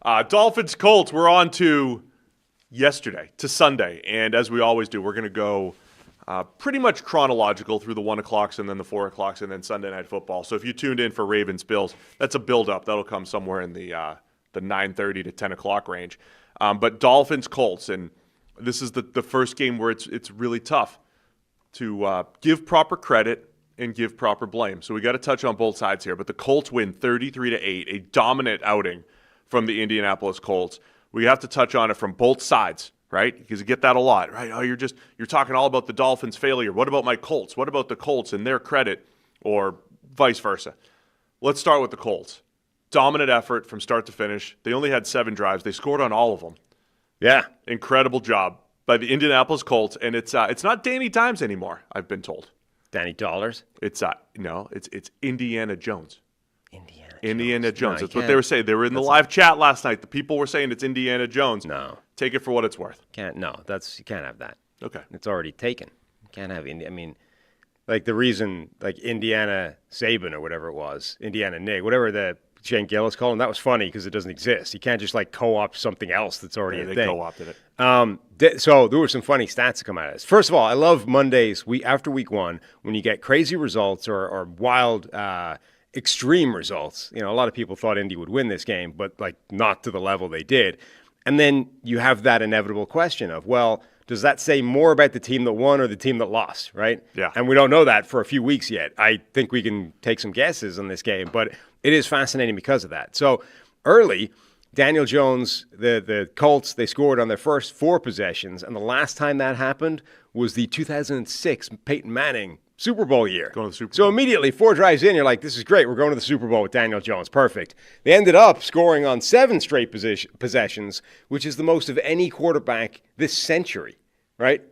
Dolphins, Colts, we're on to yesterday, to Sunday. And as we always do, we're going to go pretty much chronological through the 1 o'clocks and then the 4 o'clocks and then Sunday Night Football. So if you tuned in for Ravens, Bills, that's a build-up. That'll come somewhere in the 9:30 to 10 o'clock range. But Dolphins, Colts, and this is the first game where it's really tough to give proper credit and give proper blame. So we got to touch on both sides here. But the Colts win 33-8, a dominant outing from the Indianapolis Colts. We have to touch on it from both sides, right? Because you get that a lot, right? Oh, you're talking all about the Dolphins' failure. What about my Colts? What about the Colts and their credit, or vice versa? Let's start with the Colts. Dominant effort from start to finish. They only had 7 drives. They scored on all of them. Yeah. Incredible job by the Indianapolis Colts. And it's not Danny Dimes anymore, I've been told. Danny Dollars? It's Indiana Jones. Indiana Jones. No, That's what they were saying. They were in the live chat last night. The people were saying it's Indiana Jones. No. Take it for what it's worth. You can't have that. Okay. It's already taken. You can't have India. I mean, like the reason, like Indiana Saban or whatever it was, Indiana Nig, whatever the Shane Gillis called him, that was funny because it doesn't exist. You can't just like co-opt something else that's already a thing. They co-opted it. So there were some funny stats to come out of this. First of all, I love Mondays after week 1 when you get crazy results or wild extreme results. You know, a lot of people thought Indy would win this game, but like not to the level they did. And then you have that inevitable question of, well, does that say more about the team that won or the team that lost, right? Yeah. And we don't know that for a few weeks yet. I think we can take some guesses on this game, but it is fascinating because of that. So early, Daniel Jones, the Colts, they scored on their first 4 possessions, and the last time that happened was the 2006 Peyton Manning Super Bowl year. Going to the Super Bowl. So immediately, 4 drives in, you're like, this is great. We're going to the Super Bowl with Daniel Jones. Perfect. They ended up scoring on 7 straight possessions, which is the most of any quarterback this century, right?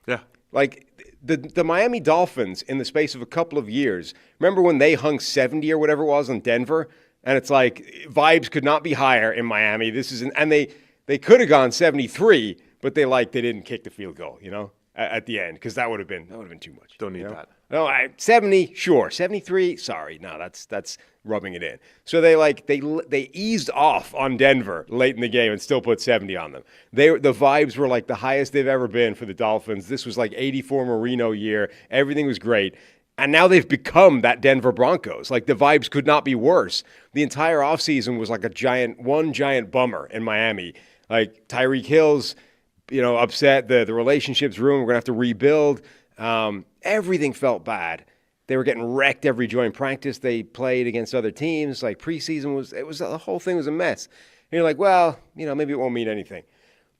Yeah. Like the Miami Dolphins in the space of a couple of years, remember when they hung 70 or whatever it was on Denver? And it's like vibes could not be higher in Miami. And they could have gone 73, but they didn't kick the field goal, you know, at the end, because that would have been too much. Don't need that. No, 70, sure. 73, sorry. No, that's rubbing it in. So they eased off on Denver late in the game and still put 70 on them. The vibes were like the highest they've ever been for the Dolphins. This was like 84 Marino year. Everything was great. And now they've become that Denver Broncos. Like the vibes could not be worse. The entire offseason was like one giant bummer in Miami. Like Tyreek Hill's, upset. The relationship's ruined. We're going to have to rebuild. Everything felt bad. They were getting wrecked every joint practice they played against other teams. Like preseason the whole thing was a mess. And you're like, well, maybe it won't mean anything.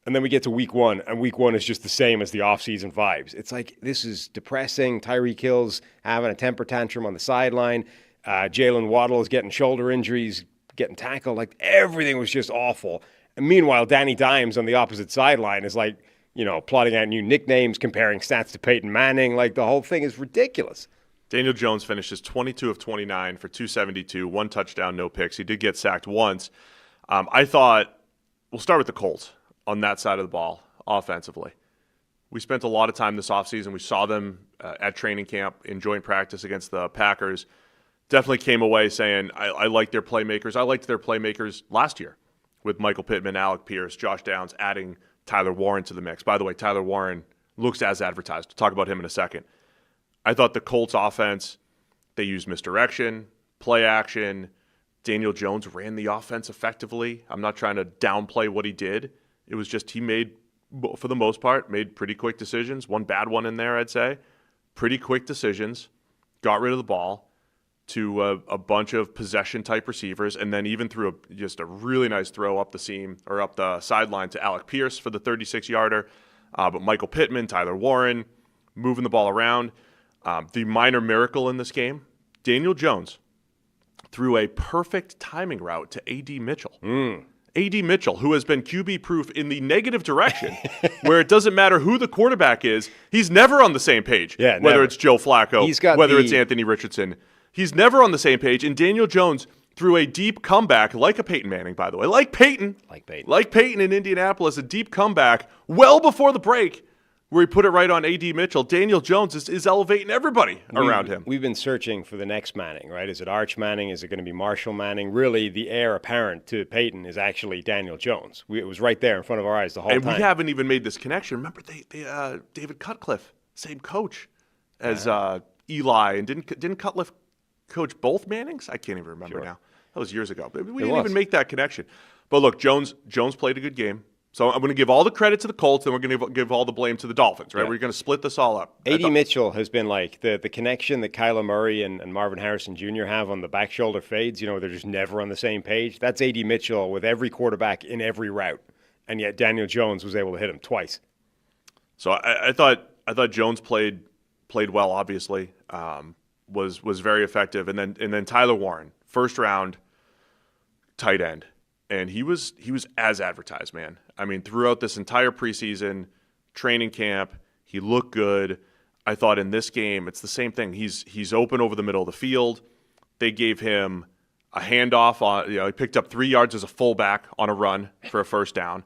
And then we get to week 1, and week 1 is just the same as the offseason vibes. It's like, this is depressing. Tyreek Hill's having a temper tantrum on the sideline. Jalen Waddle is getting shoulder injuries, getting tackled. Like, everything was just awful. And meanwhile, Danny Dimes on the opposite sideline is like, plotting out new nicknames, comparing stats to Peyton Manning. Like, the whole thing is ridiculous. Daniel Jones finishes 22 of 29 for 272, 1 touchdown, no picks. He did get sacked once. I thought, we'll start with the Colts on that side of the ball offensively. We spent a lot of time this offseason. We saw them at training camp in joint practice against the Packers. Definitely came away saying, I like their playmakers. I liked their playmakers last year with Michael Pittman, Alec Pierce, Josh Downs, adding Tyler Warren to the mix. By the way, Tyler Warren looks as advertised. We'll talk about him in a second. I thought the Colts offense, they used misdirection, play action. Daniel Jones ran the offense effectively. I'm not trying to downplay what he did. It was just he made, for the most part, made pretty quick decisions. One bad one in there, I'd say. Pretty quick decisions. Got rid of the ball to a bunch of possession-type receivers, and then even threw just a really nice throw up the seam or up the sideline to Alec Pierce for the 36-yarder. But Michael Pittman, Tyler Warren, moving the ball around. The minor miracle in this game, Daniel Jones threw a perfect timing route to A.D. Mitchell. A.D. Mitchell, who has been QB-proof in the negative direction, where it doesn't matter who the quarterback is, he's never on the same page. Yeah, whether never. It's Joe Flacco, whether it's Anthony Richardson. He's never on the same page, and Daniel Jones threw a deep comeback, like a Peyton Manning, by the way. Like Peyton in Indianapolis, a deep comeback well before the break where he put it right on A.D. Mitchell. Daniel Jones is elevating everybody around him. We've been searching for the next Manning, right? Is it Arch Manning? Is it going to be Marshall Manning? Really, the heir apparent to Peyton is actually Daniel Jones. It was right there in front of our eyes the whole and time. We haven't even made this connection. Remember, David Cutcliffe, same coach as Eli, and didn't Cutcliffe coach both Mannings? I can't even remember now. That was years ago. But we didn't even make that connection. But look, Jones played a good game. So I'm going to give all the credit to the Colts, and we're going to give all the blame to the Dolphins, right? Yeah. We're going to split this all up. A.D. Mitchell has been like the connection that Kyler Murray and Marvin Harrison Jr. have on the back shoulder fades. You know, they're just never on the same page. That's A.D. Mitchell with every quarterback in every route, and yet Daniel Jones was able to hit him twice. So I thought Jones played well. Obviously, was very effective, and then Tyler Warren, first round tight end. And he was as advertised, man. I mean, throughout this entire preseason, training camp, he looked good. I thought in this game, it's the same thing. He's open over the middle of the field. They gave him a handoff on. He picked up 3 yards as a fullback on a run for a first down.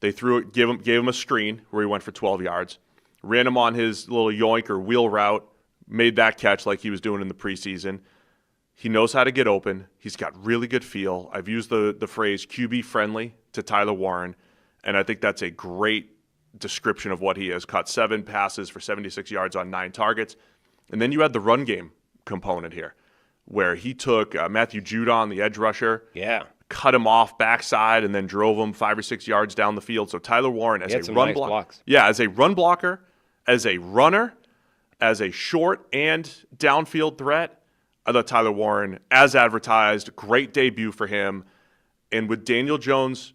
They gave him a screen where he went for 12 yards. Ran him on his little yoink or wheel route. Made that catch like he was doing in the preseason. He knows how to get open. He's got really good feel. I've used the phrase QB friendly to Tyler Warren, and I think that's a great description of what he is. Caught 7 passes for 76 yards on 9 targets. And then you had the run game component here, where he took Matthew Judon, the edge rusher, cut him off backside, and then drove him 5 or 6 yards down the field. So Tyler Warren as a run blocker. Yeah, as a run blocker, as a runner, as a short and downfield threat, I thought Tyler Warren, as advertised, great debut for him. And with Daniel Jones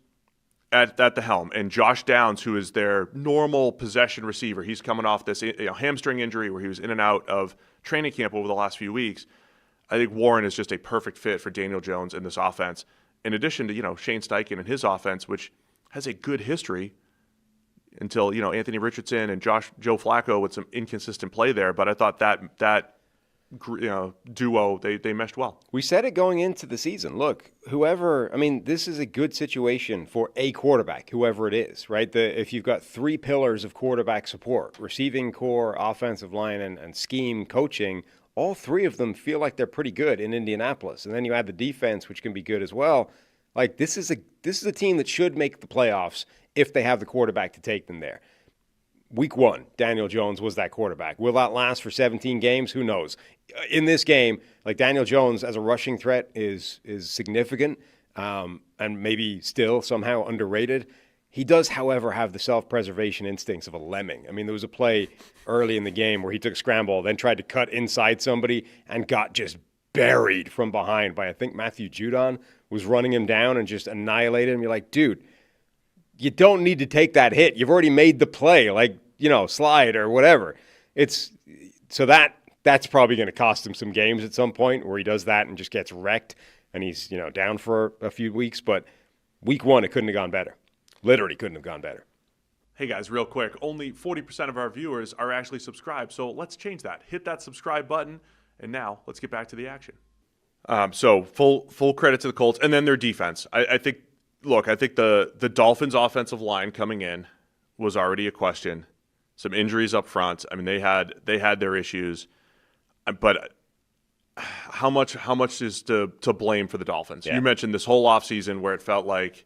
at the helm and Josh Downs, who is their normal possession receiver, he's coming off this hamstring injury where he was in and out of training camp over the last few weeks. I think Warren is just a perfect fit for Daniel Jones in this offense. In addition to Shane Steichen and his offense, which has a good history until Anthony Richardson and Joe Flacco with some inconsistent play there. But I thought that duo, they meshed well. We said it going into the season. Look, this is a good situation for a quarterback, whoever it is, right? If you've got 3 pillars of quarterback support, receiving core, offensive line, and scheme coaching, all 3 of them feel like they're pretty good in Indianapolis. And then you add the defense, which can be good as well. Like this is a team that should make the playoffs if they have the quarterback to take them there. Week 1, Daniel Jones was that quarterback. Will that last for 17 games? Who knows? In this game, like Daniel Jones as a rushing threat is significant and maybe still somehow underrated. He does, however, have the self-preservation instincts of a lemming. I mean, there was a play early in the game where he took a scramble, then tried to cut inside somebody and got just buried from behind by, I think, Matthew Judon was running him down and just annihilated him. You're like, dude, you don't need to take that hit. You've already made the play, slide or whatever. That's probably going to cost him some games at some point where he does that and just gets wrecked and he's, down for a few weeks. But week 1, it couldn't have gone better. Literally couldn't have gone better. Hey guys, real quick, only 40% of our viewers are actually subscribed, so let's change that. Hit that subscribe button, and now let's get back to the action. So full credit to the Colts, and then their defense. I think the Dolphins' offensive line coming in was already a question. Some injuries up front. I mean, they had their issues, but how much is to blame for the Dolphins? Yeah. You mentioned this whole offseason where it felt like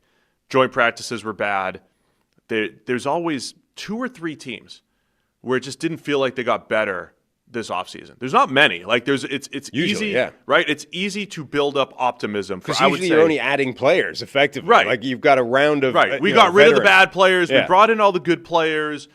joint practices were bad. There's always 2 or 3 teams where it just didn't feel like they got better this offseason. There's not many. Like it's usually, easy, right? It's easy to build up optimism. Because usually you're only adding players effectively. Right. Like you've got a round of We got rid of the bad players. Yeah. We brought in all the good players.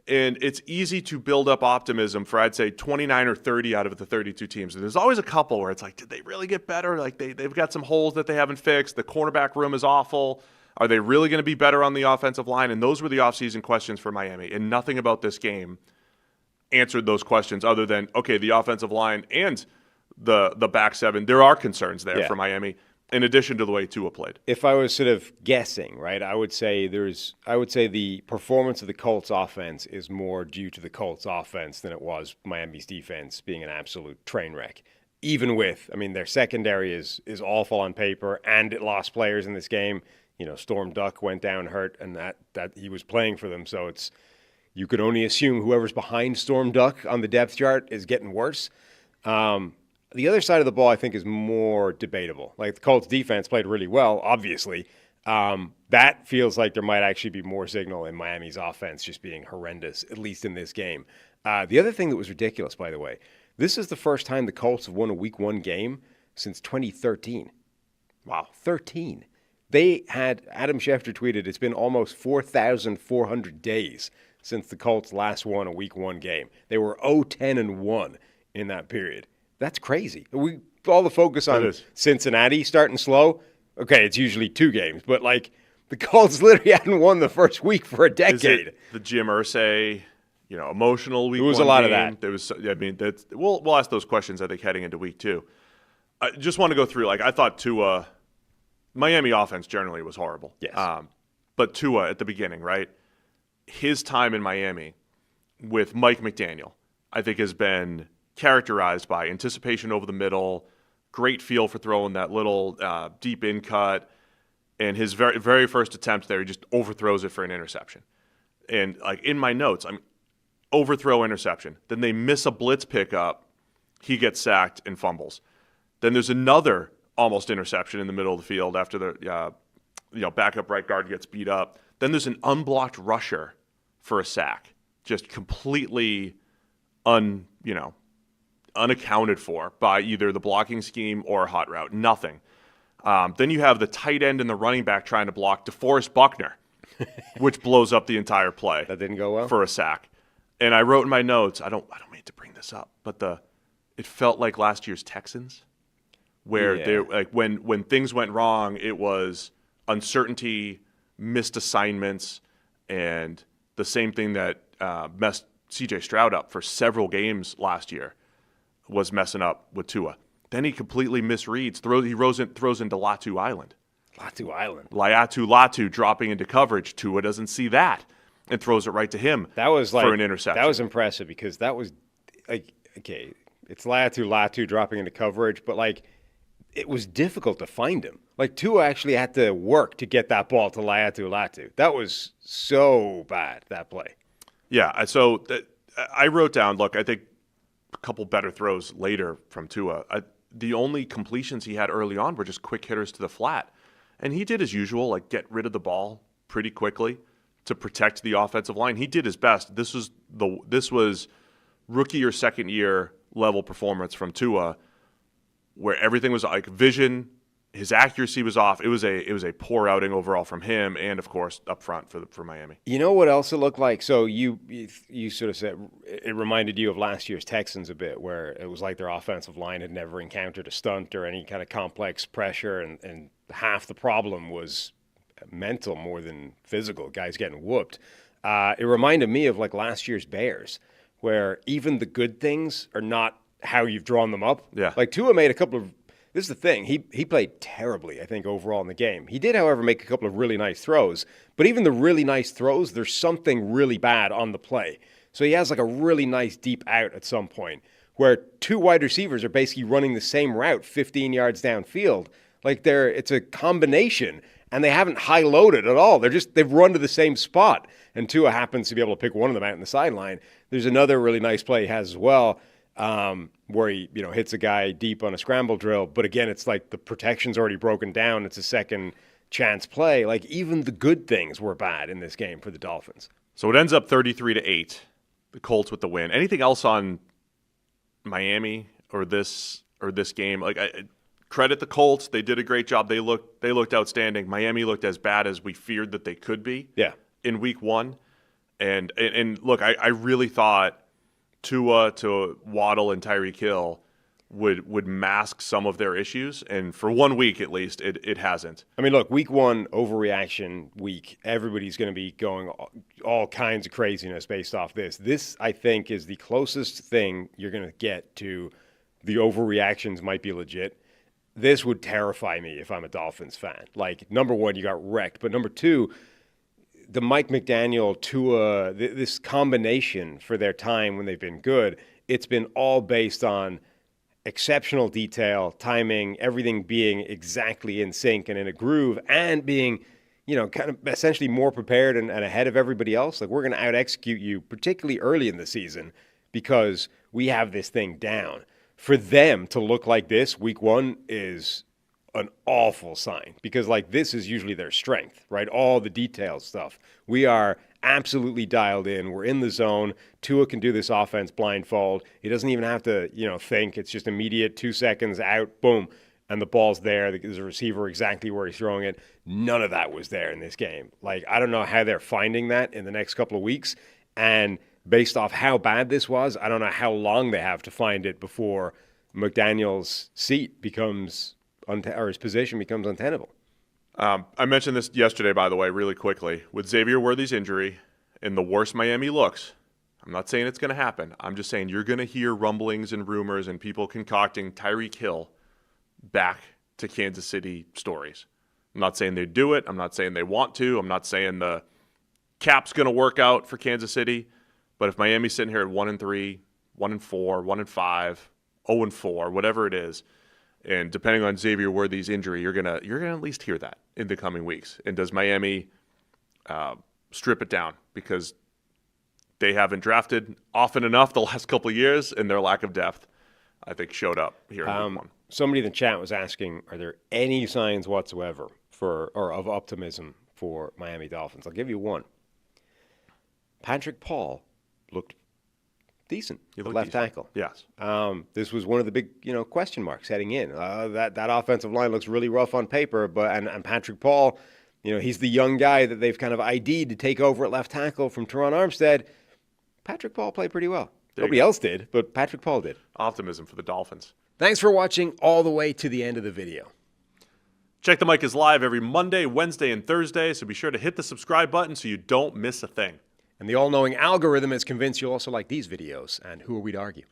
And it's easy to build up optimism for, I'd say, 29 or 30 out of the 32 teams. And there's always a couple where it's like, did they really get better? Like they've got some holes that they haven't fixed. The cornerback room is awful. Are they really going to be better on the offensive line? And those were the offseason questions for Miami. And nothing about this game answered those questions other than, okay, the offensive line and the back 7, there are concerns there for Miami, in addition to the way Tua played. If I was sort of guessing, right, I would say the performance of the Colts offense is more due to the Colts offense than it was Miami's defense being an absolute train wreck. Even with, their secondary is awful on paper, and it lost players in this game. Storm Duck went down hurt, and that he was playing for them. So you could only assume whoever's behind Storm Duck on the depth chart is getting worse. The other side of the ball, I think, is more debatable. Like, the Colts defense played really well, obviously. That feels like there might actually be more signal in Miami's offense just being horrendous, at least in this game. The other thing that was ridiculous, by the way, this is the first time the Colts have won a Week 1 game since 2013. Wow, 13. They had, Adam Schefter tweeted, it's been almost 4,400 days since the Colts last won a Week 1 game. They were 0-10-1 in that period. That's crazy. All the focus on Cincinnati starting slow. Okay, it's usually 2 games, but like the Colts literally hadn't won the first week for a decade. Is it the Jim Irsay, emotional Week 1 game? There was a lot of that. There was, we'll ask those questions, I think, heading into Week 2. I just want to go through, I thought Tua, Miami offense generally was horrible. Yes. But Tua at the beginning, right? His time in Miami with Mike McDaniel, I think, has been characterized by anticipation over the middle, great feel for throwing that little deep in cut, and his very, very first attempt there, he just overthrows it for an interception. And in my notes, overthrow interception. Then they miss a blitz pickup, he gets sacked and fumbles. Then there's another almost interception in the middle of the field after the backup right guard gets beat up. Then there's an unblocked rusher for a sack, just completely unaccounted for by either the blocking scheme or a hot route. Nothing. Then you have the tight end and the running back trying to block DeForest Buckner, which blows up the entire play. That didn't go well for a sack. And I wrote in my notes, I don't mean to bring this up, but it felt like last year's Texans, where they when things went wrong, it was uncertainty, missed assignments, and the same thing that messed C.J. Stroud up for several games last year was messing up with Tua. Then he completely misreads. He throws into Latu Island. Latu dropping into coverage. Tua doesn't see that and throws it right to him for an interception. That was impressive because that was okay, it's Latu dropping into coverage, but it was difficult to find him. Tua actually had to work to get that ball to Latu. That was so bad, that play. Yeah, so I wrote down, look, I think a couple better throws later from Tua. The only completions he had early on were just quick hitters to the flat. And he did his usual, get rid of the ball pretty quickly to protect the offensive line. He did his best. This was rookie or second year level performance from Tua, where everything was vision, his accuracy was off. It was a poor outing overall from him, and of course up front for Miami. You know what else it looked like? So you sort of said it reminded you of last year's Texans a bit, where it was like their offensive line had never encountered a stunt or any kind of complex pressure, and half the problem was mental more than physical. Guys getting whooped. It reminded me of last year's Bears, where even the good things are not how you've drawn them up. Yeah. Tua made a couple of. This is the thing. He played terribly, I think, overall in the game. He did, however, make a couple of really nice throws. But even the really nice throws, there's something really bad on the play. So he has a really nice deep out at some point where 2 wide receivers are basically running the same route 15 yards downfield. It's a combination, and they haven't high-loaded at all. They've run to the same spot, and Tua happens to be able to pick one of them out in the sideline. There's another really nice play he has as well, where he hits a guy deep on a scramble drill. But again, it's the protection's already broken down. It's a second chance play. Even the good things were bad in this game for the Dolphins. So it ends up 33-8. The Colts with the win. Anything else on Miami or this game? I credit the Colts. They did a great job. They looked outstanding. Miami looked as bad as we feared that they could be. Yeah. In Week 1. And look, I really thought Tua to Waddle and Tyreek Hill would mask some of their issues, and for 1 week at least, it hasn't. Look, Week 1 overreaction week. Everybody's going to be going all kinds of craziness based off this. This, I think, is the closest thing you're going to get to the overreactions might be legit. This would terrify me if I'm a Dolphins fan. Number one, you got wrecked, but number two, the Mike McDaniel, Tua, this combination for their time when they've been good, it's been all based on exceptional detail, timing, everything being exactly in sync and in a groove, and being, kind of essentially more prepared and ahead of everybody else. Like, we're going to out-execute you, particularly early in the season, because we have this thing down. For them to look like this week one is an awful sign, because like this is usually their strength, right? All the detailed stuff. We are absolutely dialed in. We're in the zone. Tua can do this offense blindfold. He doesn't even have to, think. It's just immediate, 2 seconds out, boom, and the ball's there. There's a receiver exactly where he's throwing it. None of that was there in this game. Like, I don't know how they're finding that in the next couple of weeks. And based off how bad this was, I don't know how long they have to find it before McDaniel's seat becomes or his position becomes untenable. I mentioned this yesterday, by the way, really quickly. With Xavier Worthy's injury and the worse Miami looks, I'm not saying it's going to happen. I'm just saying you're going to hear rumblings and rumors and people concocting Tyreek Hill back to Kansas City stories. I'm not saying they do it. I'm not saying they want to. I'm not saying the cap's going to work out for Kansas City. But if Miami's sitting here at 1-3, 1-4, 1-5, 0-4, whatever it is, and depending on Xavier Worthy's injury, you're gonna at least hear that in the coming weeks. And does Miami strip it down because they haven't drafted often enough the last couple of years, and their lack of depth, I think, showed up here in week one. Somebody in the chat was asking, are there any signs whatsoever of optimism for Miami Dolphins? I'll give you one. Patrick Paul looked decent. Left tackle. Yes. This was one of the big, question marks heading in. That offensive line looks really rough on paper, but Patrick Paul, he's the young guy that they've kind of ID'd to take over at left tackle from Teron Armstead. Patrick Paul played pretty well. Nobody else did, but Patrick Paul did. Optimism for the Dolphins. Thanks for watching all the way to the end of the video. Check the Mic is live every Monday, Wednesday, and Thursday, so be sure to hit the subscribe button so you don't miss a thing. And the all-knowing algorithm is convinced you'll also like these videos, and who are we to argue?